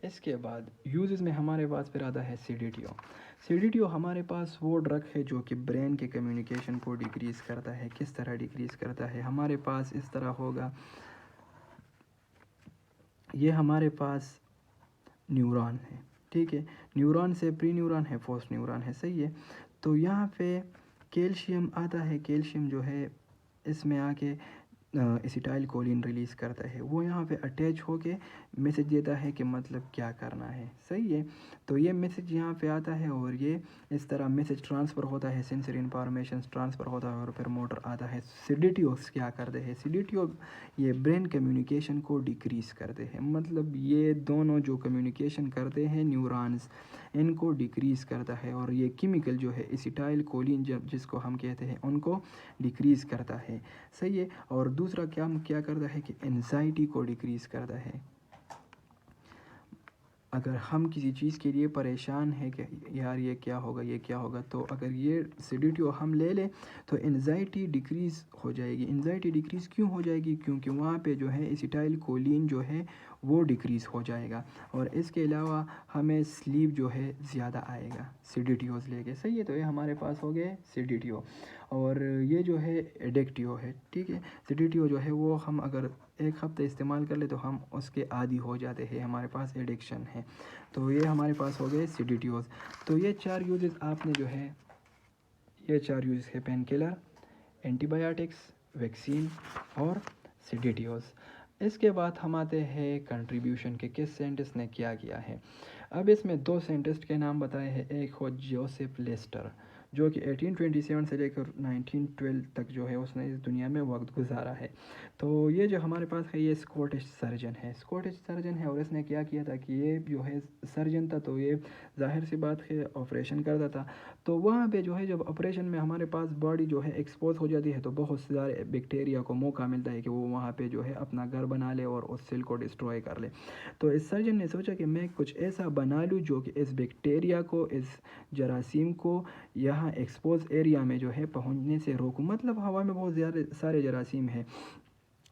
इसके बाद यूजेस में हमारे पास फिर आता है सीडीटीओ। सीडीटीओ हमारे पास वो ड्रग है जो कि ब्रेन के कम्युनिकेशन को डिक्रीज़ करता है। किस तरह डिक्रीज़ करता है? हमारे पास इस तरह होगा, ये हमारे पास न्यूरॉन है, ठीक है। न्यूरॉन से प्री न्यूरॉन है, पोस्ट न्यूरॉन है, सही है। तो यहाँ पे कैल्शियम आता है। कैल्शियम जो है इसमें आके एसिटाइल कोलिन रिलीज़ करता है। वो यहाँ पे अटैच होके मैसेज देता है कि मतलब क्या करना है, सही है। तो ये मैसेज यहाँ पे आता है और ये इस तरह मैसेज ट्रांसफ़र होता है, सेंसरी इंफॉर्मेशन ट्रांसफ़र होता है और फिर मोटर आता है। सीडीटीओस क्या करते हैं? सीडीटीओ ये ब्रेन कम्युनिकेशन को डिक्रीज़ करते हैं। मतलब ये दोनों जो कम्युनिकेशन करते हैं न्यूरॉन्स, इनको डिक्रीज़ करता है। और ये केमिकल जो है एसिटाइल कोलिन जिसको हम कहते हैं, उनको डिक्रीज़ करता है, सही है। और दूसरा क्या करता है कि एंजाइटी को डिक्रीज़ करता है। अगर हम किसी चीज़ के लिए परेशान है कि यार ये क्या होगा, ये क्या होगा, तो अगर ये सीडीटीओ हम ले लें तो एंजाइटी डिक्रीज़ हो जाएगी। एंजाइटी डिक्रीज़ क्यों हो जाएगी? क्योंकि वहाँ पे जो है एसिटाइल कोलिन जो है वो डिक्रीज़ हो जाएगा। और इसके अलावा हमें स्लीप जो है ज़्यादा आएगा सीडीटीओज़ लेके, सही है। तो ये हमारे पास हो गए सीडीटीओ। और ये जो है एडिक्टिव है, ठीक है। सीडीटीओ जो है वो हम अगर एक हफ्ते इस्तेमाल कर ले तो हम उसके आदी हो जाते हैं, हमारे पास एडिक्शन है। तो ये हमारे पास हो गए सीडीटीओज़। तो ये 4 यूजेस आपने जो है, ये 4 यूजेस है पेन किलर, एंटीबायोटिक्स, वैक्सीन और सीडीटीओज़। इसके बाद हम आते हैं कंट्रीब्यूशन के, किस साइंटिस्ट ने क्या किया है। अब इसमें 2 साइंटिस्ट के नाम बताए हैं। एक हो जोसेफ लेस्टर, जो कि 1827 से लेकर 1912 तक जो है उसने इस दुनिया में वक्त गुजारा है। तो ये जो हमारे पास है ये स्कॉटिश सर्जन है, स्कॉटिश सर्जन है। और इसने क्या किया था कि ये जो है सर्जन था, तो ये जाहिर सी बात है ऑपरेशन करता था। तो वहाँ पे जो है जब ऑपरेशन में हमारे पास बॉडी जो है एक्सपोज हो जाती है तो बहुत सारे बैक्टीरिया को मौका मिलता है कि वो वहाँ पे जो है अपना घर बना ले और उस सेल को डिस्ट्रॉय कर ले। तो इस सर्जन ने सोचा कि मैं कुछ ऐसा बना लूँ जो कि इस बैक्टीरिया को, इस जरासीम को यहाँ एक्सपोज एरिया में जो है पहुँचने से रोकूँ। मतलब हवा में बहुत ज़्यादा सारे जरासीम है,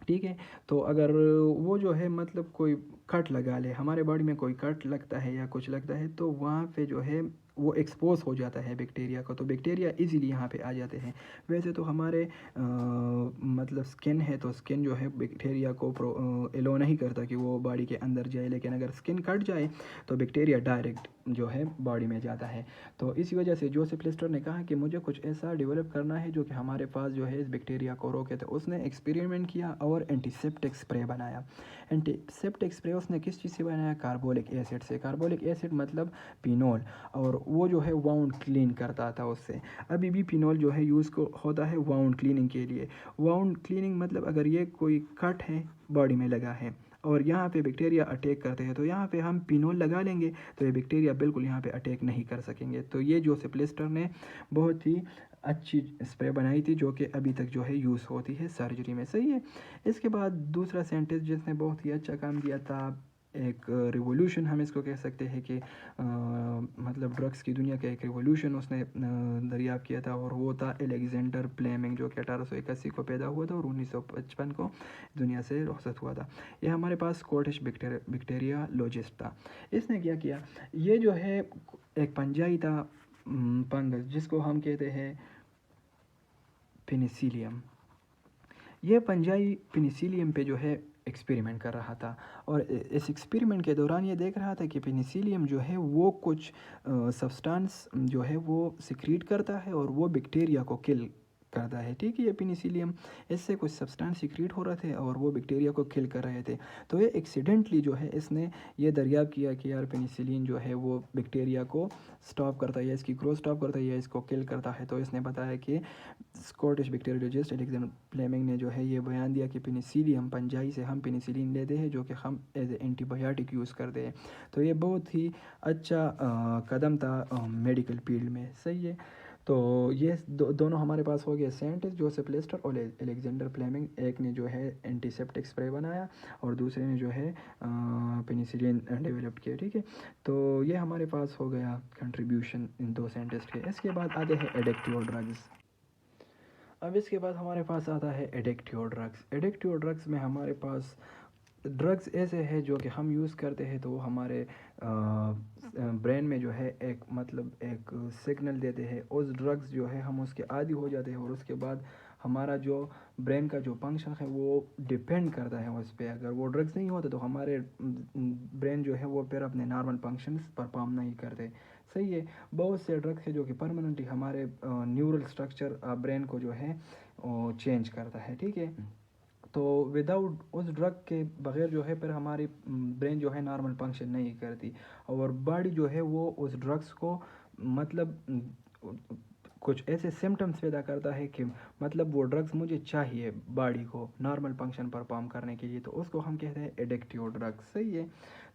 ठीक है। तो अगर वो जो है मतलब कोई कट लगा ले, हमारे बॉडी में कोई कट लगता है या कुछ लगता है, तो वहाँ पे जो है वो एक्सपोज हो जाता है बैक्टीरिया को, तो बैक्टीरिया इजीली यहाँ पे आ जाते हैं। वैसे तो हमारे मतलब स्किन है, तो स्किन जो है बैक्टीरिया को एलो नहीं करता कि वो बॉडी के अंदर जाए, लेकिन अगर स्किन कट जाए तो बैक्टीरिया डायरेक्ट जो है बॉडी में जाता है। तो इसी वजह से जोसेफ लिस्टर ने कहा कि मुझे कुछ ऐसा डेवलप करना है जो कि हमारे पास जो है इस बैक्टीरिया को रोके। तो उसने एक्सपेरिमेंट किया और एंटीसेप्टिक स्प्रे बनाया। एंटीसेप्टिक स्प्रे उसने किस चीज़ से बनाया? कार्बोलिक एसिड से। कार्बोलिक एसिड मतलब पिनोल, और वो जो है वाउंड क्लीन करता था उससे। अभी भी पिनोल जो है यूज़ को होता है वाउंड क्लीनिंग के लिए। वाउंड क्लीनिंग मतलब अगर ये कोई कट है बॉडी में लगा है और यहाँ पे बैक्टीरिया अटैक करते हैं, तो यहाँ पे हम पिनोल लगा लेंगे तो ये बैक्टीरिया बिल्कुल यहाँ पे अटैक नहीं कर सकेंगे। तो ये जोसेफ लिस्टर ने बहुत ही अच्छी स्प्रे बनाई थी जो कि अभी तक जो है यूज़ होती है सर्जरी में, सही है। इसके बाद दूसरा साइंटिस्ट जिसने बहुत ही अच्छा काम किया था, एक रिवोल्यूशन हम इसको कह सकते हैं कि मतलब ड्रग्स की दुनिया का एक रिवोल्यूशन उसने दरियाफ़ किया था, और वो था एलेक्जेंडर फ्लेमिंग, जो कि 1881 को पैदा हुआ था और 1955 को दुनिया से रुखसत हुआ था। ये हमारे पास स्कॉटिश बैक्टीरियोलॉजिस्ट था। इसने क्या किया, ये जो है एक पंजाई था फंगस जिसको हम कहते हैं पेनिसिलियम। ये पंजाई पेनिसिलियम पे जो है एक्सपेरिमेंट कर रहा था, और इस एक्सपेरिमेंट के दौरान ये देख रहा था कि पेनिसिलियम जो है वो कुछ सब्सटेंस जो है वो सिक्रीट करता है और वो बैक्टीरिया को किल करता है, ठीक है। ये पेनिसिलियम, इससे कुछ सब्सटेंस सिक्रीट हो रहे थे और वो बैक्टीरिया को किल कर रहे थे। तो ये एक्सीडेंटली जो है इसने ये दरियाफ़ किया कि यार पेनिसिलिन जो है वो बैक्टीरिया को स्टॉप करता है, या इसकी ग्रोथ स्टॉप करता है, या इसको किल करता है। तो इसने बताया कि स्कॉटिश बैक्टीरियोलॉजिस्ट एलेक्जेंडर फ्लेमिंग ने जो है ये बयान दिया कि पेनिसिलियम पंजाई से हम पेनिसिलिन लेते हैं जो कि हम एज ए एंटीबायोटिक यूज़ करते हैं। तो ये बहुत ही अच्छा कदम था मेडिकल फील्ड में, सही है। तो ये दोनों हमारे पास हो गए साइंटिस्ट, जोसेफ लिस्टर और एलेक्जेंडर फ्लेमिंग। एक ने जो है एंटीसेप्टिक स्प्रे बनाया और दूसरे ने जो है पेनिसिलिन डेवलप किया, ठीक है। तो ये हमारे पास हो गया कंट्रीब्यूशन इन 2 साइंटिस्ट के। इसके बाद आते हैं एडिक्टिव ड्रग्स। अब इसके बाद हमारे पास आता है एडिक्टिव ड्रग्स। एडिक्टिव ड्रग्स में हमारे पास ड्रग्स ऐसे है जो कि हम यूज़ करते हैं तो वो हमारे ब्रेन में जो है एक मतलब एक सिग्नल देते हैं। उस ड्रग्स जो है हम उसके आदी हो जाते हैं और उसके बाद हमारा जो ब्रेन का जो फंक्शन है वो डिपेंड करता है उस पर। अगर वो ड्रग्स नहीं होते तो हमारे ब्रेन जो है वो फिर अपने नॉर्मल फंक्शंस परफॉर्म नहीं करते। सही है। बहुत से ड्रग्स है जो कि परमानेंटली हमारे न्यूरल स्ट्रक्चर ब्रेन को जो है चेंज करता है। ठीक है। तो विदाउट उस ड्रग के बगैर जो है फिर हमारी ब्रेन जो है नॉर्मल फंक्शन नहीं करती और बॉडी जो है वो उस ड्रग्स को मतलब कुछ ऐसे सिम्टम्स पैदा करता है कि मतलब वो ड्रग्स मुझे चाहिए बॉडी को नॉर्मल फंक्शन परफॉर्म करने के लिए, तो उसको हम कहते हैं एडिक्टिव ड्रग्स। सही है।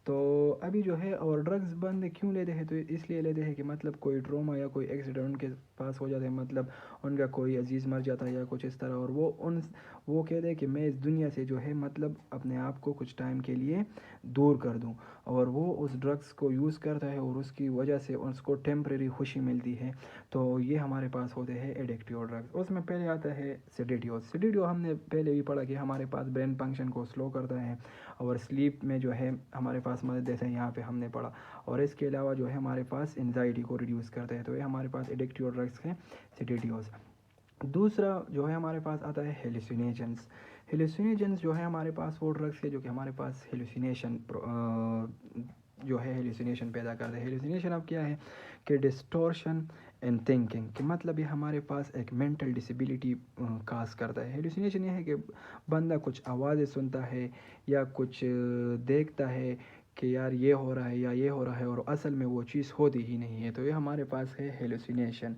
तो अभी जो है और ड्रग्स बंद क्यों लेते हैं, तो इसलिए लेते हैं कि मतलब कोई ट्रोमा या कोई एक्सीडेंट उनके पास हो जाता है, मतलब उनका कोई अजीज़ मर जाता है या कुछ इस तरह, और वो कहते हैं कि मैं इस दुनिया से जो है मतलब अपने आप को कुछ टाइम के लिए दूर कर दूं, और वो उस ड्रग्स को यूज़ करता है और उसकी वजह से उसको टेम्परेरी खुशी मिलती है। तो ये हमारे पास होते हैं एडिक्टिव ड्रग्स। उसमें पहले आता है सेडेटिव। सेडेटिव हमने पहले भी पढ़ा कि हमारे पास ब्रेन फंक्शन को स्लो करता है और स्लीप में जो है हमारे पास मदद देता है, यहाँ पे हमने पढ़ा। और इसके अलावा जो है हमारे पास एंजाइटी को रिड्यूस करता है। तो ये हमारे पास एडिक्टिव ड्रग्स हैं, सेडेटिव्स। दूसरा जो है हमारे पास आता है हेलुसिनेशंस। हेलुसिनेशंस जो है हमारे पास वो ड्रग्स है जो कि हमारे पास हेलुसिनेशन जो है हेलुसिनेशन पैदा करते हैं। हेलुसिनेशन अब क्या है कि डिस्टॉर्शन इन थिंकिंग, कि मतलब ये हमारे पास एक मेंटल डिसेबिलिटी काज करता है। हेलुसिनेशन ये है कि बंदा कुछ आवाज़ें सुनता है या कुछ देखता है कि यार ये हो रहा है या ये हो रहा है, और असल में वो चीज़ होती ही नहीं है। तो ये हमारे पास है हेलुसिनेशन।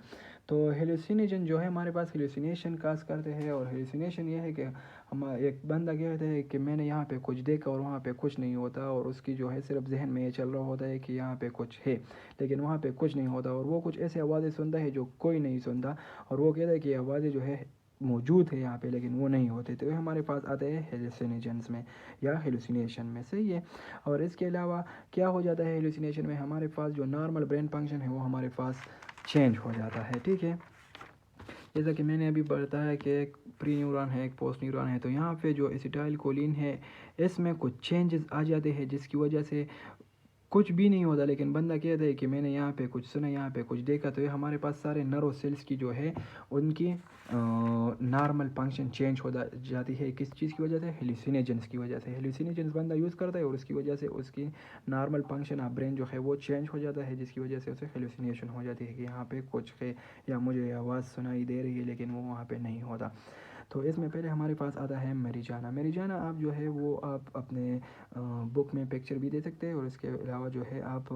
तो हेलुसिनेशन जो है हमारे पास हेलुसिनेशन काज करते हैं, और हेलुसिनेशन ये है कि हम एक बंदा कहता है कि मैंने यहाँ पे कुछ देखा और वहाँ पे कुछ नहीं होता, और उसकी जो है सिर्फ जहन में ये चल रहा होता है कि यहाँ पे कुछ है लेकिन वहाँ पे कुछ नहीं होता, और वो कुछ ऐसे आवाज़ें सुनता है जो कोई नहीं सुनता, और वो कहता है कि आवाज़ें जो है मौजूद है यहाँ पे लेकिन वो नहीं होते। तो ये हमारे पास आते हैं हेलुसिनेशंस में या हेलुसिनेशन में। सही है। और इसके अलावा क्या हो जाता है हेलुसिनेशन में, हमारे पास जो नॉर्मल ब्रेन फंक्शन है वो हमारे पास चेंज हो जाता है। ठीक है। जैसा कि मैंने अभी बताया कि एक प्री न्यूरॉन है, एक पोस्ट न्यूरॉन है, तो यहाँ पे जो एसिटाइल कोलिन है इसमें कुछ चेंजेस आ जाते हैं जिसकी वजह से कुछ भी नहीं होता, लेकिन बंदा कहता है कि मैंने यहाँ पे कुछ सुना, यहाँ पे कुछ देखा। तो ये हमारे पास सारे नर्व सेल्स की जो है उनकी नॉर्मल फंक्शन चेंज हो जाती है। किस चीज़ की वजह से? हेलुसिनेशंस की वजह से। हेलुसिनेशंस बंदा यूज़ करता है और उसकी वजह से उसकी नॉर्मल फंक्शन ऑफ ब्रेन जो है वो चेंज हो जाता है, जिसकी वजह से उसे हेलुसिनेशन हो जाती है कि यहाँ पे कुछ है या मुझे आवाज़ सुनाई दे रही है लेकिन वो वहाँ पे नहीं होता। तो इसमें पहले हमारे पास आता है मेरिजाना। मेरिजाना आप जो है वो आप अपने बुक में पिक्चर भी दे सकते हैं, और इसके अलावा जो है आप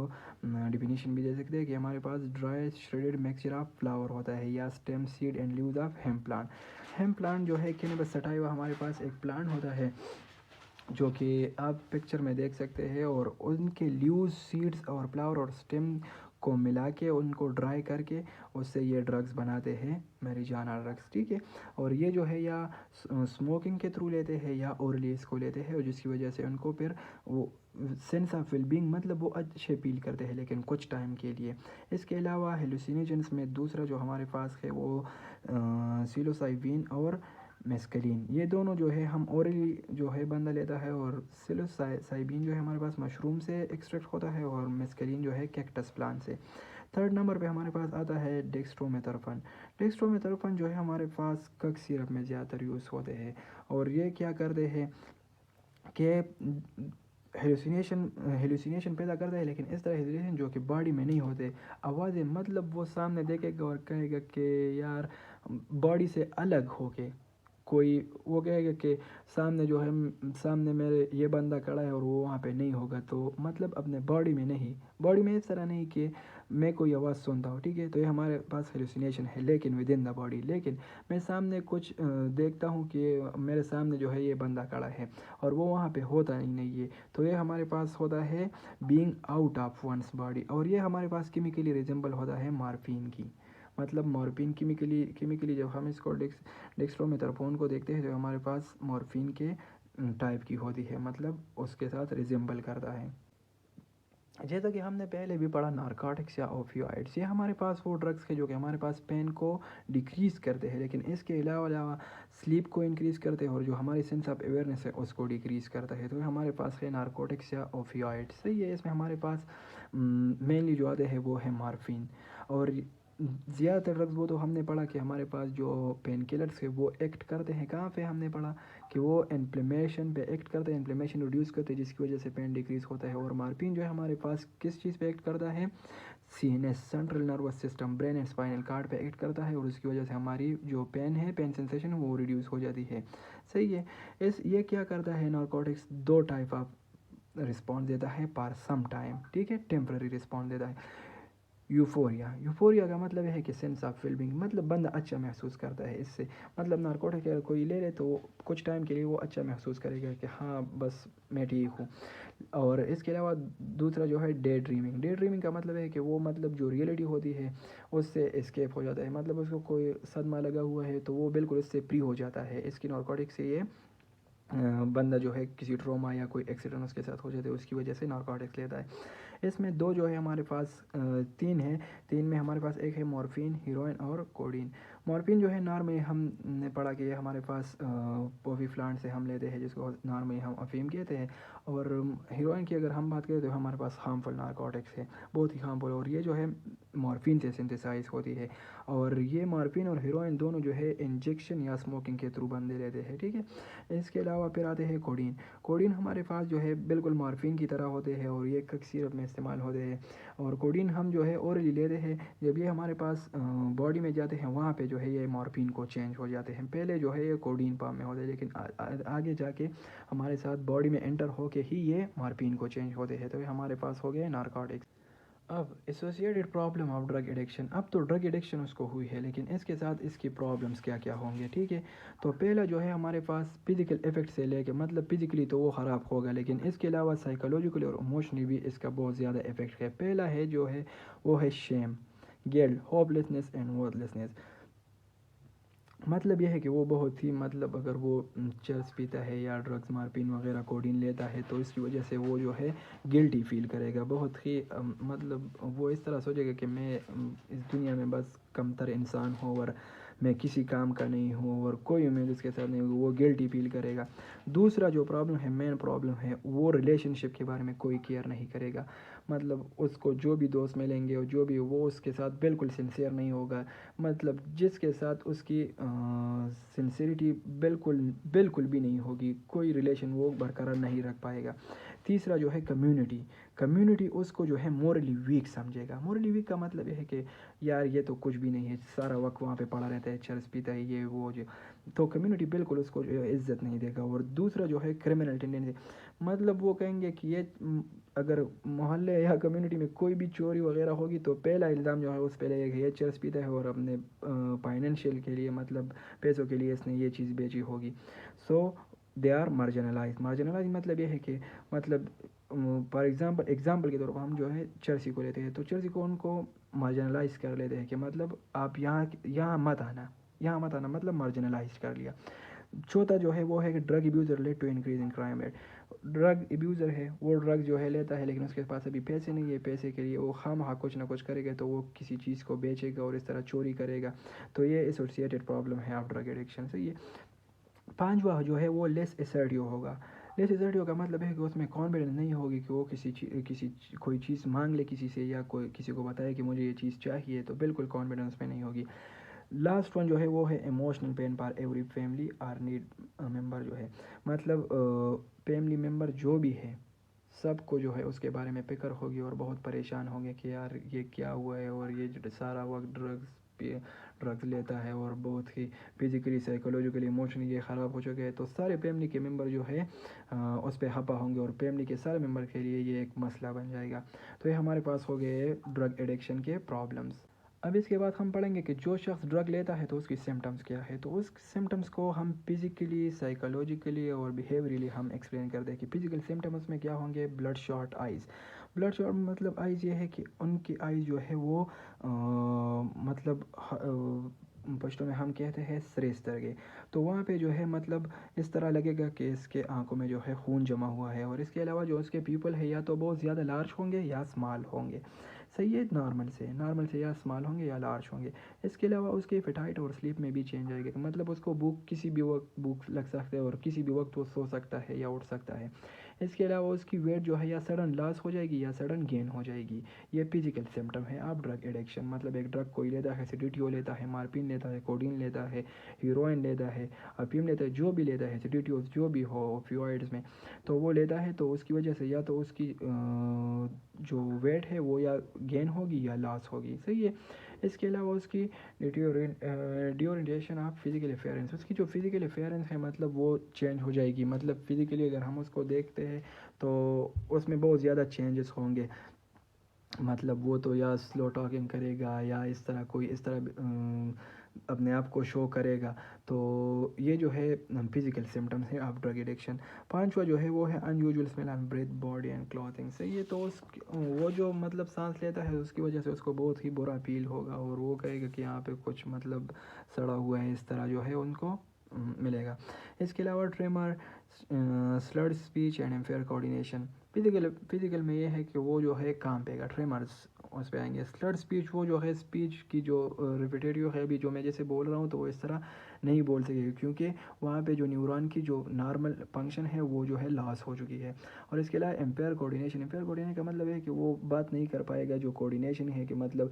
डिफिनीशन भी दे सकते हैं कि हमारे पास dry shredded mixture of flower होता है या stem seed and leaves of hemp plant. Hemp plant जो है कैनबिस सटाइवा हमारे पास एक प्लांट होता है जो कि आप पिक्चर में देख सकते हैं, और उनके लीव्स, सीड्स और फ्लावर और स्टेम को मिला के उनको ड्राई करके उससे ये ड्रग्स बनाते हैं, मैरिजाना ड्रग्स। ठीक है। और ये जो है या स्मोकिंग के थ्रू लेते हैं या ओरली इसको लेते हैं, और जिसकी वजह से उनको फिर वो सेंस ऑफ वेलबींग मतलब वो अच्छे फील करते हैं लेकिन कुछ टाइम के लिए। इसके अलावा हेलुसिनेशंस में दूसरा जो हमारे पास है वो सिलोसाइबिन और मेस्कलीन। ये दोनों जो है हम ओरली जो है बंदा लेता है, और सिलोसाइबिन जो है हमारे पास मशरूम से एक्सट्रैक्ट होता है, और मेस्कलीन जो है कैक्टस प्लांट से। थर्ड नंबर पे हमारे पास आता है डेक्स्ट्रोमेथर्फन। डेक्स्ट्रोमेथर्फन जो है हमारे पास कक सिरप में ज़्यादातर यूज़ होते हैं, और ये क्या करते हैं कि हेलुसिनेशन पैदा करता है, लेकिन इस तरह हेलुसिनेशन जो कि बॉडी में नहीं होते। आवाज़ें मतलब वो सामने देखेगा और कहेगा कि यार बॉडी से अलग होके कोई, वो कहेगा कि सामने जो है सामने मेरे ये बंदा खड़ा है और वो वहाँ पे नहीं होगा, तो मतलब अपने बॉडी में नहीं, बॉडी में इस तरह नहीं कि मैं कोई आवाज़ सुनता हूँ। ठीक है। तो ये हमारे पास हेलुसिनेशन है लेकिन विद इन द बॉडी। लेकिन मैं सामने कुछ देखता हूँ कि मेरे सामने जो है ये बंदा खड़ा है और वो वहाँ पे होता ही नहीं है, तो ये हमारे पास होता है being out of one's body. और ये हमारे पास केमिकली रिजेंबल होता है मॉर्फिन की। मतलब मॉर्फिन केमिकली जब हम इसको डेक्स्ट्रोमेथर्फोन को देखते हैं तो हमारे पास मॉर्फिन के टाइप की होती है, मतलब उसके साथ रिजेंबल करता है। जैसा कि हमने पहले भी पढ़ा, नारकोटिक्स या ओपियोइड्स, ये हमारे पास वो ड्रग्स के जो कि हमारे पास पेन को डिक्रीज़ करते हैं, लेकिन इसके अलावा स्लीप को इंक्रीज़ करते हैं और जो हमारी सेंस ऑफ अवेयरनेस है उसको डिक्रीज़ करता है। तो हमारे पास है नारकोटिक्स या ओपियोइड्स। सही है, इसमें हमारे पास मेनली जो आते हैं वो है मॉर्फिन। और ज़्यादातर ड्रग्स वो तो हमने पढ़ा कि हमारे पास जो पेन किलर्स है वो एक्ट करते हैं कहाँ पे, हमने पढ़ा कि वो इन्फ्लेमेशन पे एक्ट करते हैं, इन्फ्लेमेशन रिड्यूस करते हैं जिसकी वजह से पेन डिक्रीज़ होता है। और मॉर्फिन जो है हमारे पास किस चीज़ पे एक्ट करता है, CNS, central nervous system, brain and spinal cord पे एक्ट करता है और उसकी वजह से हमारी जो पेन है, पेन सेंसेशन है वो रिड्यूस हो जाती है। सही है। ये क्या करता है, नारकोटिक्स दो टाइप ऑफ रिस्पॉन्स देता है पर सम टाइम, ठीक है, टेम्पररी रिस्पॉन्स देता है। यूफोरिया, यूफोरिया का मतलब है कि सेंस ऑफ फीलिंग, मतलब बंदा अच्छा महसूस करता है इससे। मतलब नारकोटिक अगर कोई ले ले तो कुछ टाइम के लिए वो अच्छा महसूस करेगा कि हाँ बस मैं ठीक हूँ। और इसके अलावा दूसरा जो है डे ड्रीमिंग। डे ड्रीमिंग का मतलब है कि वो मतलब जो रियलिटी होती है उससे एस्केप हो जाता है, मतलब उसको कोई सदमा लगा हुआ है तो वो बिल्कुल उससे फ्री हो जाता है। इसकी नारकोटिक से ये बंदा जो है किसी ट्रोमा या कोई एक्सीडेंट उसके साथ हो जाता है उसकी वजह से नारकोटिक्स लेता है। इसमें दो जो है हमारे पास तीन है, तीन में हमारे पास एक है मॉर्फिन, हीरोइन और कोडीन। मॉर्फिन जो है नॉर्मली हमने पढ़ा कि ये हमारे पास पॉपी प्लांट से हम लेते हैं जिसको नॉर्मली हम अफीम कहते हैं। और हीरोइन की अगर हम बात करें तो हमारे पास हार्मफुल नारकोटिक्स है, बहुत ही हार्मफुल, और ये जो है मॉर्फिन से सिंथेसाइज होती है। और ये मॉर्फिन और हीरोइन दोनों जो है इंजेक्शन या स्मोकिंग के थ्रू बंदे लेते हैं, ठीक है। इसके अलावा फिर आते हैं कोडीन। कोडीन हमारे पास जो है बिल्कुल मॉर्फिन की तरह होते हैं और ये कफ सिरप में इस्तेमाल होते हैं। और कोडीन हम जो है ओरली लेते हैं, जब ये हमारे पास बॉडी में जाते हैं वहाँ पे जो है ये मॉर्फिन को चेंज हो जाते हैं। पहले जो है ये कोडीन फॉर्म में होते हैं लेकिन आगे जाके हमारे साथ बॉडी में एंटर होके ही ये मॉर्फिन को चेंज होते हैं। तो ये हमारे पास हो गए नारकोटिक्स। अब associated problem of drug addiction, अब तो ड्रग एडिक्शन उसको हुई है लेकिन इसके साथ इसकी प्रॉब्लम्स क्या क्या होंगे, ठीक है। तो पहला जो है हमारे पास फिजिकल इफेक्ट से लेके, मतलब फिजिकली तो वो ख़राब होगा लेकिन इसके अलावा साइकोलॉजिकली और इमोशनली भी इसका बहुत ज़्यादा इफेक्ट है। पहला है जो है वो है shame, guilt, hopelessness and worthlessness. मतलब यह है कि वो बहुत ही, मतलब अगर वो चर्च पीता है या ड्रग्स मार्पिन वगैरह कोडीन लेता है तो इसकी वजह से वो जो है गिल्टी फील करेगा, बहुत ही मतलब वो इस तरह सोचेगा कि मैं इस दुनिया में बस कमतर इंसान हूँ और मैं किसी काम का नहीं हूँ और कोई उम्मीद उसके साथ नहीं होगी, वो गिल्टी फील करेगा। दूसरा जो प्रॉब्लम है, मेन प्रॉब्लम है, वो रिलेशनशिप के बारे में कोई केयर नहीं करेगा। मतलब उसको जो भी दोस्त मिलेंगे और जो भी वो उसके साथ बिल्कुल सिंसियर नहीं होगा, मतलब जिसके साथ उसकी सिंसियरिटी बिल्कुल बिल्कुल भी नहीं होगी, कोई रिलेशन वो बरकरार नहीं रख पाएगा। तीसरा जो है कम्युनिटी, कम्युनिटी उसको जो है मोरली वीक समझेगा। मोरली वीक का मतलब यह है कि यार ये तो कुछ भी नहीं है, सारा वक्त वहाँ पे पड़ा रहता है, चर्च पीता है, ये वो जो, तो कम्युनिटी बिल्कुल उसको जो है इज्जत नहीं देगा। और दूसरा जो है क्रिमिनल टेंडेंसी, मतलब वो कहेंगे कि ये अगर मोहल्ले या कम्युनिटी में कोई भी चोरी वगैरह होगी तो पहला इल्ज़ाम जो है उस पर लगेगा, ये चर्च पीता है और अपने फाइनेंशियल के लिए, मतलब पैसों के लिए इसने ये चीज़ बेची होगी। सो दे आर मार्जिनलाइज। मार्जिनलाइज मतलब ये है कि मतलब फॉर एग्जाम्पल के तौर पर हम जो है चर्ची को लेते हैं तो चर्ची को उनको मार्जिनलाइज कर लेते हैं कि मतलब आप यहाँ यहाँ मत आना, यहाँ मत आना, मतलब मार्जिनलाइज कर लिया। चौथा जो है वो है कि drug abuser led to increase in crime rate. Drug abuser है वो ड्रग जो है लेता है लेकिन उसके पास अभी पैसे नहीं है, पैसे के लिए वो खामखा कुछ ना कुछ करेगा, तो वो किसी चीज़ को बेचेगा और इस तरह चोरी करेगा। तो ये एसोसिएटेड प्रॉब्लम है ऑफ ड्रग एडिक्शन से। ये पांचवा जो है वो लेस असर्टिव होगा। लेस असर्टिव का मतलब है कि उसमें कॉन्फिडेंस नहीं होगी कि वो कोई चीज़ मांग ले किसी से या कोई किसी को बताए कि मुझे ये चीज़ चाहिए, तो बिल्कुल कॉन्फिडेंस में नहीं होगी। लास्ट वन जो है वो है इमोशनल पेन पर every family are need member, जो है मतलब फैमिली मेम्बर जो भी है सबको जो है उसके बारे में फिक्र होगी और बहुत परेशान होंगे कि यार ये क्या हुआ है, और ये जो सारा वक्त ड्रग्स लेता है और बहुत ही फिजिकली साइकोलॉजिकली इमोशनली ये ख़राब हो चुके हैं। तो सारे फैमिली के मेम्बर जो है उस पर हपा होंगे और फैमिली के सारे मेम्बर के लिए ये एक मसला बन जाएगा। तो ये हमारे पास हो गए ड्रग एडिक्शन के प्रॉब्लम्स। अब इसके बाद हम पढ़ेंगे कि जो शख्स ड्रग लेता है तो उसकी सिम्टम्स क्या है। तो उस सिम्टम्स को हम फिजिकली, साइकोलॉजिकली और बिहेवियरली हम एक्सप्लेन करते हैं कि फिजिकल सिम्टम्स में क्या होंगे। Blood shot eyes, blood shot मतलब आइज़ ये है कि उनकी आइज़ जो है वो मतलब पश्तो में हम कहते हैं सरेस्तर। तो वहाँ पे जो है मतलब इस तरह लगेगा कि इसके आंखों में जो है खून जमा हुआ है। और इसके अलावा जो उसके पीपल है या तो बहुत ज़्यादा लार्ज होंगे या स्मॉल होंगे, सही है, नॉर्मल से या स्मॉल होंगे या लार्ज होंगे। इसके अलावा उसके एपेटाइट और स्लीप में भी चेंज आएगा, मतलब उसको भूख किसी भी वक्त भूख लग सकता है और किसी भी वक्त वो सो सकता है या उठ सकता है। इसके अलावा उसकी वेट जो है या सडन लॉस हो जाएगी या सडन गेन हो जाएगी। ये फिजिकल सिम्टम है। आप ड्रग एडिक्शन मतलब एक ड्रग कोई लेता है, सिडिटियो लेता है, मार्पिन लेता है, कोडीन लेता है, हीरोइन लेता है, अफीम लेता है, जो भी लेता है, सिडिटियो जो भी हो ओपियोइड्स में, तो वो लेता है तो उसकी वजह से या तो उसकी जो वेट है वो या गेन होगी या लॉस होगी, सही है। इसके अलावा उसकी ड्यूरेशन ऑफ फिजिकल अफेयरेंस, उसकी जो फिजिकल अफेयरेंस है मतलब वो चेंज हो जाएगी। मतलब फिजिकली अगर हम उसको देखते हैं तो उसमें बहुत ज़्यादा चेंजेस होंगे। मतलब वो तो या स्लो टॉकिंग करेगा या इस तरह कोई इस तरह अपने आप को शो करेगा। तो ये जो है फिजिकल सिम्टम्स है ऑफ ड्रग एडिक्शन। पांचवा जो है वो है unusual smell on breath, body and clothing, सही है। तो वो जो मतलब सांस लेता है उसकी वजह से उसको बहुत ही बुरा फील होगा और वो कहेगा कि यहाँ पे कुछ मतलब सड़ा हुआ है, इस तरह जो है उनको मिलेगा। इसके अलावा tremor, slurred speech and impaired coordination. Physical में ये है कि वो जो है काम पेगा, ट्रेमर्स उस पे आएंगे। स्लर्ड स्पीच वो जो है स्पीच की जो रिपीटेटिव है, अभी जो मैं जैसे बोल रहा हूँ तो वो इस तरह नहीं बोल सकेगी क्योंकि वहाँ पे जो न्यूरॉन की जो नॉर्मल फंक्शन है वो जो है लॉस हो चुकी है। और इसके अलावा एम्पेयर कोऑर्डिनेशन का मतलब है कि वो बात नहीं कर पाएगा। जो कोऑर्डिनेशन है कि मतलब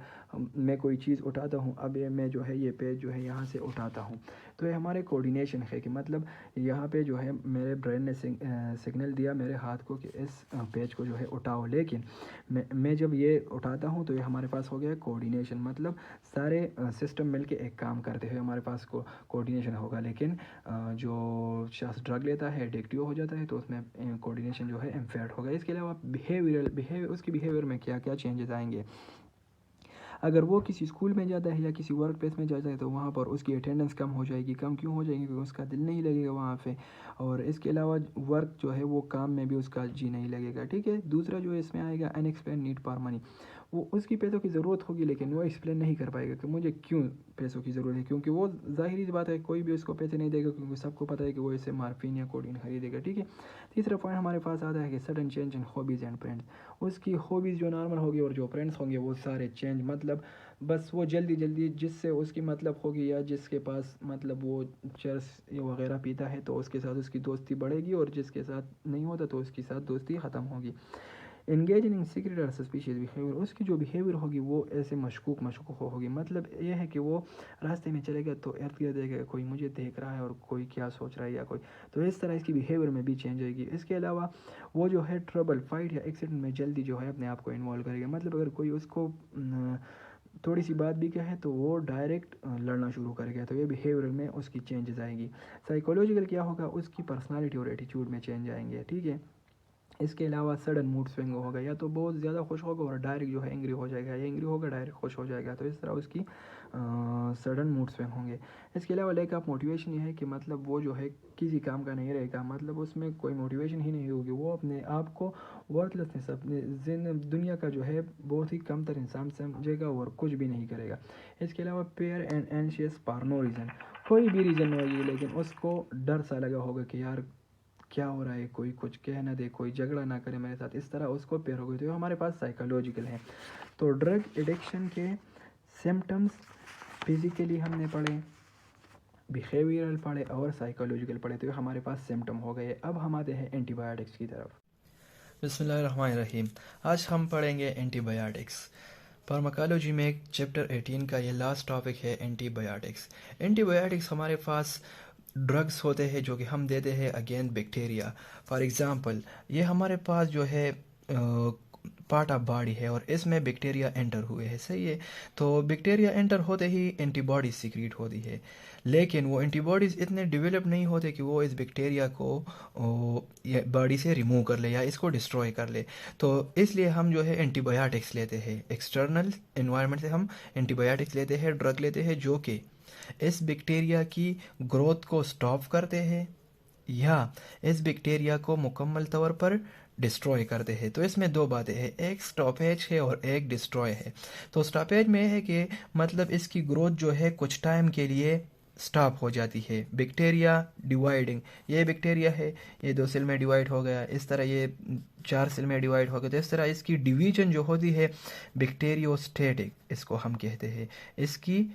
मैं कोई चीज़ उठाता हूँ, अब ये मैं जो है ये पेज जो है यहाँ से उठाता हूँ, तो ये हमारे कोऑर्डिनेशन है कि मतलब यहाँ पे जो है मेरे ब्रेन ने सिग्नल दिया मेरे हाथ को कि इस पेज को जो है उठाओ, लेकिन मैं जब ये उठाता हूँ तो ये हमारे पास हो गया कोऑर्डिनेशन। मतलब सारे सिस्टम मिलके एक काम करते हुए हमारे पास कोऑर्डिनेशन होगा। लेकिन जो शख्स ड्रग लेता है, एडिक्टिव हो जाता है, तो उसमें कोऑर्डिनेशन जो है इम्फेक्ट होगा। इसके अलावा बिहेवियर उसकी बिहेवियर में क्या क्या चेंजेस आएंगे। अगर वो किसी स्कूल में जाता है या किसी वर्क प्लेस में जाता है तो वहाँ पर उसकी अटेंडेंस कम हो जाएगी। कम क्यों हो जाएगी? क्योंकि उसका दिल नहीं लगेगा वहाँ पे। और इसके अलावा वर्क जो है वो काम में भी उसका जी नहीं लगेगा, ठीक है। दूसरा जो इसमें आएगा अनएक्सप्लेन नीड फॉर मनी। वो उसकी पैसों की ज़रूरत होगी लेकिन वो एक्सप्लेन नहीं कर पाएगा कि मुझे क्यों पैसों की ज़रूरत है, क्योंकि वो ज़ाहिर सी बात है कोई भी उसको पैसे नहीं देगा क्योंकि सबको पता है कि वो इसे मार्फिन या कोडीन खरीदेगा, ठीक है। तीसरा पॉइंट हमारे पास आता है कि sudden change in hobbies and friends. उसकी हॉबीज़ जो नॉर्मल होगी और जो फ्रेंड्स होंगे वो सारे चेंज, मतलब बस वो जल्दी जिससे उसकी मतलब होगी या जिसके पास मतलब वो चरस वगैरह पीता है तो उसके साथ उसकी दोस्ती बढ़ेगी और जिसके साथ नहीं होता तो उसके साथ दोस्ती ख़त्म होगी। इंगेज इन सीक्रेट और सस्पिशियस बिहेवियर, उसकी जो बिहेवियर होगी वो ऐसे मशकूक होगी। मतलब ये है कि वो रास्ते में चलेगा तो इर्द गिर्द देखेगा कोई मुझे देख रहा है और कोई क्या सोच रहा है या कोई, तो इस तरह इसकी बिहेवियर में भी चेंज आएगी। इसके अलावा वो जो है ट्रबल, फाइट या एक्सीडेंट में जल्दी जो है अपने आप को इन्वॉल्व करेगा। मतलब अगर कोई उसको थोड़ी सी बात भी कहे तो वो डायरेक्ट लड़ना शुरू करेगा, तो ये बिहेवियर में उसकी चेंजेस आएगी। साइकोलॉजिकल क्या होगा, उसकी पर्सनालिटी और एटीट्यूड में चेंज आएंगे, ठीक है। इसके अलावा सडन मूड स्विंग होगा, या तो बहुत ज़्यादा खुश होगा और डायरेक्ट जो है एंग्री हो जाएगा, या एंग्री होगा डायरेक्ट खुश हो जाएगा, तो इस तरह उसकी सडन मूड स्विंग होंगे। इसके अलावा लैक ऑफ मोटिवेशन ये है कि मतलब वो जो है किसी काम का नहीं रहेगा, मतलब उसमें कोई मोटिवेशन ही नहीं होगी, वो अपने आप को वर्थलेसनेस अपने दुनिया का जो है बहुत ही कम तर इंसान समझेगा और कुछ भी नहीं करेगा। इसके अलावा fear and anxious for no reason, कोई भी रीज़न नहीं होगी लेकिन उसको डर सा लगा होगा कि यार क्या हो रहा है, कोई कुछ कह ना दे, कोई झगड़ा ना करे मेरे साथ, इस तरह उसको पेयर हो गई। तो हमारे पास साइकोलॉजिकल है। तो ड्रग एडिक्शन के सिम्टम्स फिजिकली हमने पढ़े, बिहेवियरल पढ़े और साइकोलॉजिकल पढ़े, तो हमारे पास सिम्टम हो गए। अब हम आते हैं एंटीबायोटिक्स की तरफ। बिस्मिल्लाहिर्रहमानिर्रहीम। आज हम पढ़ेंगे एंटीबायोटिक्स। फार्माकोलॉजी में चैप्टर 18 का ये लास्ट टॉपिक है एंटीबायोटिक्स। एंटीबायोटिक्स हमारे पास ड्रग्स होते हैं जो कि हम देते हैं अगेंस्ट बैक्टीरिया। फॉर एग्ज़ाम्पल ये हमारे पास जो है पार्ट ऑफ बॉडी है और इसमें बैक्टीरिया एंटर हुए हैं, सही है। तो बैक्टीरिया एंटर होते ही एंटीबॉडीज सीक्रेट होती है, लेकिन वो एंटीबॉडीज़ इतने डेवलप नहीं होते कि वो इस बैक्टीरिया को बॉडी से रिमूव कर ले या इसको डिस्ट्रॉय कर ले। तो इसलिए हम जो है एंटीबायोटिक्स लेते हैं, एक्सटर्नल एनवायरनमेंट से हम एंटीबायोटिक्स लेते हैं, ड्रग लेते हैं जो कि इस बैक्टीरिया की ग्रोथ को स्टॉप करते हैं या इस बैक्टीरिया को मुकम्मल तौर पर डिस्ट्रॉय करते हैं। तो इसमें दो बातें हैं, एक स्टॉपेज है और एक डिस्ट्रॉय है। तो स्टॉपेज में है कि मतलब इसकी ग्रोथ जो है कुछ टाइम के लिए स्टॉप हो जाती है। बैक्टीरिया डिवाइडिंग, ये बैक्टीरिया है, ये 2 सेल में डिवाइड हो गया, इस तरह ये 4 सेल में डिवाइड हो गया। तो इस तरह इसकी डिवीजन जो होती है बैक्टीरियोस्टेटिक इसको हम कहते हैं, इसकी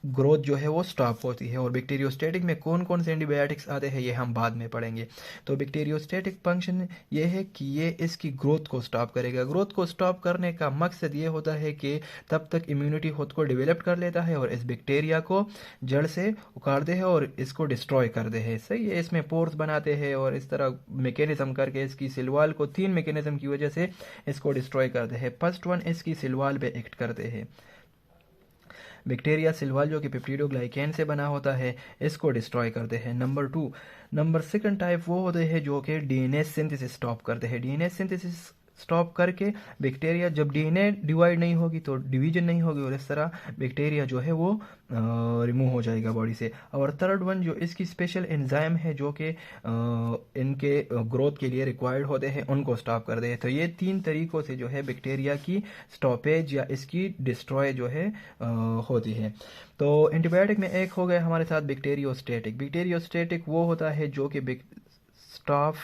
ग्रोथ जो है वो स्टॉप होती है। और बैक्टीरियोस्टेटिक में कौन कौन से एंटीबायोटिक्स आते हैं ये हम बाद में पढ़ेंगे। तो बैक्टीरियोस्टेटिक फंक्शन ये है कि ये इसकी ग्रोथ को स्टॉप करेगा। ग्रोथ को स्टॉप करने का मकसद ये होता है कि तब तक इम्यूनिटी खुद को डेवलप कर लेता है और इस बैक्टीरिया को जड़ से उखाड़ दे है और इसको डिस्ट्रॉय कर दे है। सही है, इसमें पोर्स बनाते हैं और इस तरह मैकेनिज्म करके इसकी सिलवाल को 3 मैकेनिज्म की वजह से इसको डिस्ट्रॉय करते हैं। फर्स्ट वन, इसकी सिलवाल पे एक्ट करते हैं। बैक्टीरिया सिलवाल जो कि पेप्टिडोग्लाइकेन से बना होता है इसको डिस्ट्रॉय करते हैं। नंबर सेकंड टाइप वो होते हैं जो कि डीएनए सिंथेसिस स्टॉप करते हैं। डीएनए सिंथेसिस स्टॉप करके बैक्टीरिया, जब डीएनए डिवाइड नहीं होगी तो डिवीजन नहीं होगी और इस तरह बैक्टीरिया जो है वो रिमूव हो जाएगा बॉडी से। और थर्ड वन जो इसकी स्पेशल एंजाइम है जो कि इनके ग्रोथ के लिए रिक्वायर्ड होते हैं उनको स्टॉप कर दे। तो ये 3 तरीकों से जो है बैक्टीरिया की स्टॉपेज या इसकी डिस्ट्रॉय जो है होती है। तो एंटीबायोटिक में एक हो गया हमारे साथ बैक्टीरियोस्टेटिक। बैक्टीरियोस्टेटिक वो होता है जो कि स्टॉप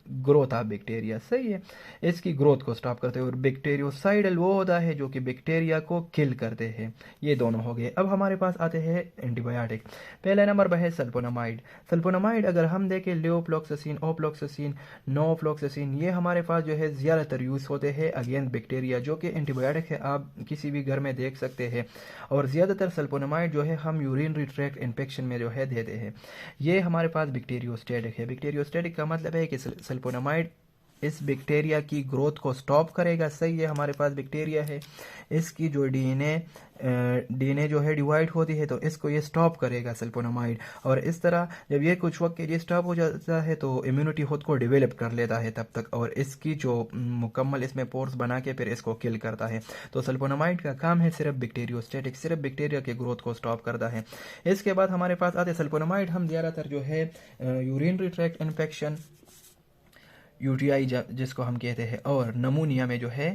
ग्रोथ ऑफ बैक्टीरिया, सही है, इसकी ग्रोथ को स्टॉप करते हैं। और बैक्टीरियोसाइडल वो होता है जो कि बैक्टीरिया को किल करते हैं। ये दोनों हो गए। अब हमारे पास आते हैं एंटीबायोटिक। पहला नंबर पर है सल्फोनामाइड। सल्फोनामाइड अगर हम देखें लेवोफ्लॉक्सासिन, ओफ्लॉक्सासिन, नोफ्लॉक्सासिन, ये हमारे पास जो है ज़्यादातर यूज़ होते हैं अगेंस्ट बैक्टीरिया, जो कि एंटीबायोटिक है, आप किसी भी घर में देख सकते हैं। और ज़्यादातर सल्फोनामाइड जो है हम यूरिनरी ट्रैक्ट इन्फेक्शन में जो है देते हैं। ये हमारे पास बैक्टीरियोस्टेटिक है। बैक्टीरियोस्टेटिक का मतलब है कि सल्फोनामाइड इस बैक्टीरिया की ग्रोथ को स्टॉप करेगा। सही है, हमारे पास बैक्टीरिया है, इसकी जो डीएनए जो है डिवाइड होती है तो इसको ये स्टॉप करेगा सल्फोनामाइड। और इस तरह जब ये कुछ वक्त के लिए स्टॉप हो जाता है तो इम्यूनिटी खुद को डेवलप कर लेता है तब तक, और इसकी जो मुकम्मल इसमें पोर्स बना के फिर इसको किल करता है। तो सल्फोनामाइड का काम है सिर्फ बैक्टीरियोस्टेटिक, सिर्फ बैक्टीरिया के ग्रोथ को स्टॉप करता है। इसके बाद हमारे पास आते सल्फोनामाइड हम ज़्यादातर जो है यूरिनरी ट्रैक्ट इन्फेक्शन, यूटीआई जिसको हम कहते हैं, और नमूनिया में जो है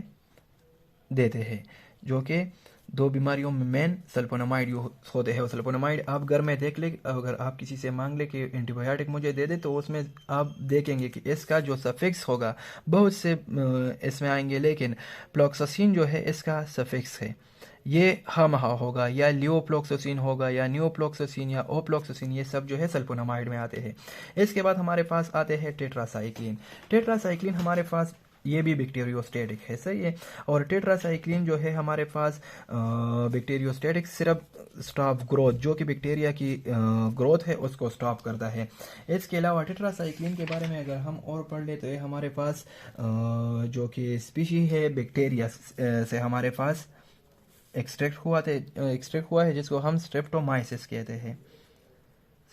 देते हैं, जो कि 2 बीमारियों में मेन सल्फोनामाइड यूज होते हैं। और सल्फोनामाइड आप घर में देख ले, अगर आप किसी से मांग ले कि एंटीबायोटिक मुझे दे दे तो उसमें आप देखेंगे कि इसका जो सफिक्स होगा, बहुत से इसमें आएंगे, लेकिन प्लॉक्सासिन जो है इसका सफिक्स है, ये हा होगा, या लियोफ्लॉक्सासिन होगा, या नियोफ्लॉक्सासिन, या ओफ्लॉक्सासिन, ये सब जो है सल्फोनामाइड में आते हैं। इसके बाद हमारे पास आते हैं टेट्रासाइक्लिन। टेट्रासाइक्लिन हमारे पास ये भी बैक्टीरियोस्टेटिक है, सही है। और टेट्रासाइक्लिन जो है हमारे पास बैक्टीरियोस्टेटिक सिर्फ स्टॉप ग्रोथ, जो कि बैक्टीरिया की ग्रोथ है उसको स्टॉप करता है। इसके अलावा टेट्रासाइक्लिन के बारे में अगर हम और पढ़ ले तो ये हमारे पास जो कि स्पीशी है बैक्टीरिया से हमारे पास एक्सट्रैक्ट हुआ है, जिसको हम स्ट्रेप्टोमाइसिस कहते हैं।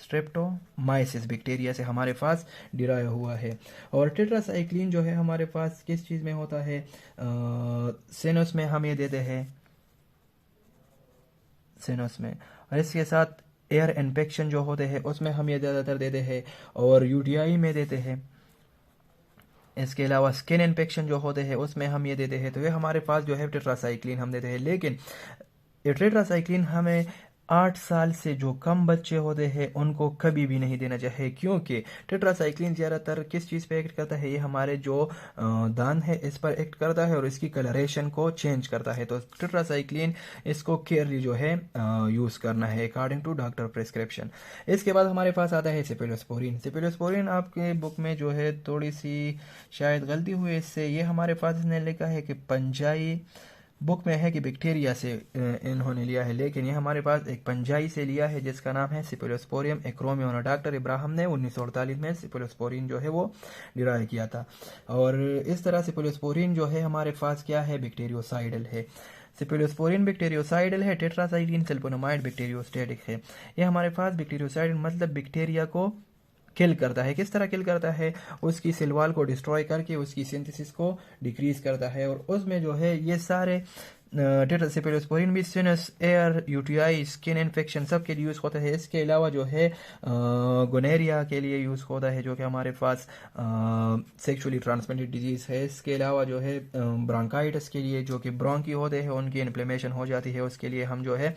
स्ट्रेप्टोमाइसिस बैक्टीरिया से हमारे पास डिराइव हुआ है। और टेट्रासाइक्लिन जो है हमारे पास किस चीज़ में होता है, सेनस में हम ये देते हैं, सेनस में। और इसके साथ एयर इन्फेक्शन जो होते हैं उसमें हम ये ज़्यादातर देते हैं, और यूटीआई में देते हैं। इसके अलावा स्किन इन्फेक्शन जो होते हैं उसमें हम ये देते हैं। तो ये हमारे पास जो है टेट्रासाइक्लिन हम देते हैं। लेकिन ये टेट्रासाइक्लिन हमें 8 साल से जो कम बच्चे होते हैं उनको कभी भी नहीं देना चाहिए, क्योंकि टेट्रासाइक्लिन ज़्यादातर किस चीज़ पे एक्ट करता है, ये हमारे जो दांत है इस पर एक्ट करता है और इसकी कलरेशन को चेंज करता है। तो टेट्रासाइक्लिन इसको केयरली जो है यूज़ करना है अकॉर्डिंग टू डॉक्टर प्रिस्क्रिप्शन। इसके बाद हमारे पास आता है सेफेलोस्पोरिन। सेफेलोस्पोरिन आपके बुक में जो है थोड़ी सी शायद गलती हुई इससे, ये हमारे पास इसने लिखा है कि पंजाई, बुक में है कि बैक्टीरिया से इन्होंने लिया है, लेकिन ये हमारे पास एक पंजाई से लिया है जिसका नाम है सेफेलोस्पोरियम एक्रोमियम, और डॉक्टर इब्राहिम ने 1948 में सेफेलोस्पोरिन जो है वो डिराइव किया था। और इस तरह सेफेलोस्पोरिन जो है हमारे पास क्या है, बैक्टीरियोसाइडल है। सेफेलोस्पोरिन बैक्टीरियोसाइडल है, टेट्रासाइक्लिन सल्फोनामाइड बैक्टीरियोस्टेटिक है। ये हमारे पास बैक्टीरियोसाइडल मतलब बैक्टीरिया को किल करता है। किस तरह किल करता है, उसकी सिलवाल को डिस्ट्रॉय करके उसकी सिंथेसिस को डिक्रीज करता है, और उसमें जो है ये सारे टेट्रासाइक्लोस्पोरिन भी सिनस, एयर, यूटीआई, स्किन इन्फेक्शन सब के लिए यूज़ होता है। इसके अलावा जो है गोनेरिया के लिए यूज़ होता है, जो कि हमारे पास सेक्सुअली ट्रांसमिटेड डिजीज़ है। इसके अलावा जो है ब्रोंकाइटिस के लिए, जो कि ब्रोंकी होते हैं उनकी इन्फ्लेमेशन हो जाती है, उसके लिए हम जो है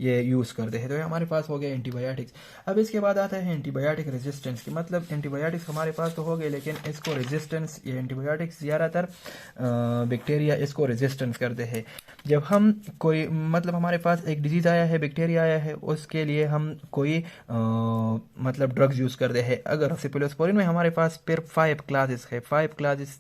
ये यूज़ करते हैं। तो ये हमारे पास हो गए एंटीबायोटिक्स। अब इसके बाद आता है एंटीबायोटिक रेजिस्टेंस की, मतलब एंटीबायोटिक्स हमारे पास तो हो गए, लेकिन इसको रेजिस्टेंस, ये एंटीबायोटिक्स ज़्यादातर बैक्टीरिया इसको रेजिस्टेंस करते हैं। जब हम कोई, मतलब हमारे पास एक डिजीज़ आया है, बैक्टीरिया आया है, उसके लिए हम कोई मतलब ड्रग्स यूज़ करते हैं। अगर सेफलोस्पोरिन में हमारे पास फिर 5 क्लासेस है, 5 क्लासेस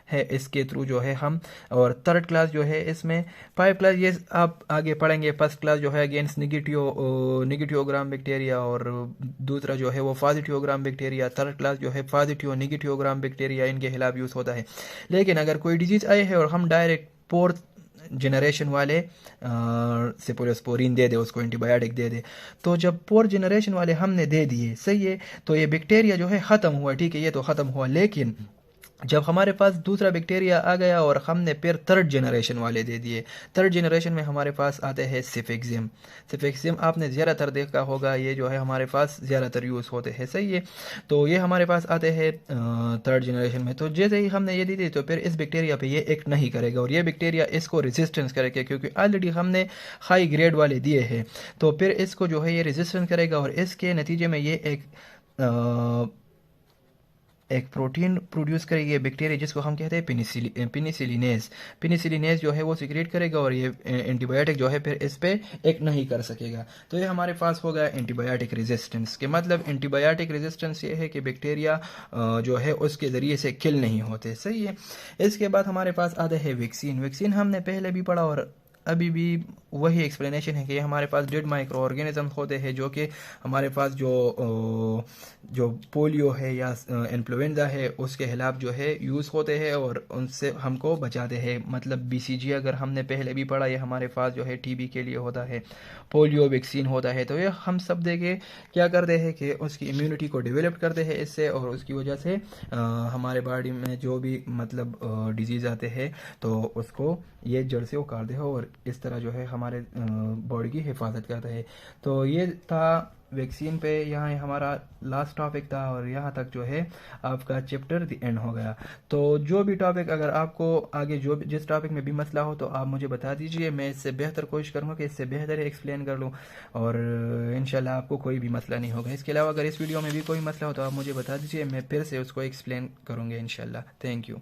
है इसके थ्रू जो है हम, और थर्ड क्लास जो है इसमें 5 क्लास ये आप आगे पढ़ेंगे। फर्स्ट क्लास जो है अगेंस्ट निगेटिव ग्राम बैक्टीरिया, और दूसरा जो है वो positive gram bacteria, third class जो है पॉजिटिव निगेटिव ग्राम बैक्टीरिया, इनके खिलाफ यूज़ होता है। लेकिन अगर कोई डिजीज़ आए है और हम डायरेक्ट फोर्थ जनरेशन वाले सेफलोस्पोरिन दे दे, उसको एंटीबायोटिक दे दे, तो जब 4th जनरेशन वाले हमने दे दिए, सही है, तो ये बैक्टीरिया जो है ख़त्म हुआ, ठीक है, ये तो ख़त्म हुआ। लेकिन जब हमारे पास दूसरा बैक्टीरिया आ गया और हमने फिर 3rd जनरेशन वाले दे दिए, 3rd जनरेशन में हमारे पास आते हैं सिफिक्सिम। सिफिक्सिम आपने ज़्यादातर देखा होगा, ये जो है हमारे पास ज़्यादातर यूज़ होते हैं, सही है। तो ये हमारे पास आते हैं 3rd जनरेशन में। तो जैसे ही हमने ये दी थी, तो फिर इस बैक्टीरिया पे ये एक्ट नहीं करेगा, और ये बैक्टीरिया इसको रेजिस्टेंस करेगा, क्योंकि ऑलरेडी हमने हाई ग्रेड वाले दिए हैं। तो फिर इसको जो है ये रेजिस्टेंस करेगा, और इसके नतीजे में ये एक प्रोटीन प्रोड्यूस करेगी ये बैक्टीरिया, जिसको हम कहते हैं पेनिसिलिनेज। पेनिसिलिनेज जो है वो सिक्रेट करेगा, और ये एंटीबायोटिक जो है फिर इस पे एक्ट नहीं कर सकेगा। तो ये हमारे पास होगा एंटीबायोटिक रेजिस्टेंस के, मतलब एंटीबायोटिक रेजिस्टेंस ये है कि बैक्टीरिया जो है उसके ज़रिए से किल नहीं होते, सही है। इसके बाद हमारे पास आता है वैक्सीन। वैक्सीन हमने पहले भी पढ़ा, और अभी भी वही एक्सप्लेनेशन है कि हमारे पास डेड माइक्रो ऑर्गेनिज्म होते हैं, जो कि हमारे पास जो पोलियो है या इन्फ्लुएंजा है, उसके खिलाफ जो है यूज़ होते हैं, और उनसे हमको बचाते हैं। मतलब BCG अगर हमने पहले भी पढ़ा, ये हमारे पास जो है TB के लिए होता है, पोलियो वैक्सीन होता है। तो ये हम सब देखे क्या करते हैं कि उसकी इम्यूनिटी को डेवलप करते हैं इससे, और उसकी वजह से हमारे बॉडी में जो भी मतलब डिजीज़ आते हैं, तो उसको ये जड़ से उखाड़ दे, और इस तरह जो है हमारे बॉडी की हिफाजत करता है। तो ये था वैक्सीन पे, यहाँ हमारा लास्ट टॉपिक था, और यहाँ तक जो है आपका चैप्टर द एंड हो गया। तो जो भी टॉपिक, अगर आपको आगे जो जिस टॉपिक में भी मसला हो, तो आप मुझे बता दीजिए, मैं इससे बेहतर कोशिश करूँगा कि इससे बेहतर एक्सप्लेन कर लूँ, और इंशाल्लाह आपको कोई भी मसला नहीं होगा। इसके अलावा अगर इस वीडियो में भी कोई मसला हो, तो आप मुझे बता दीजिए, मैं फिर से उसको एक्सप्लेन करूँगा इंशाल्लाह। Thank you.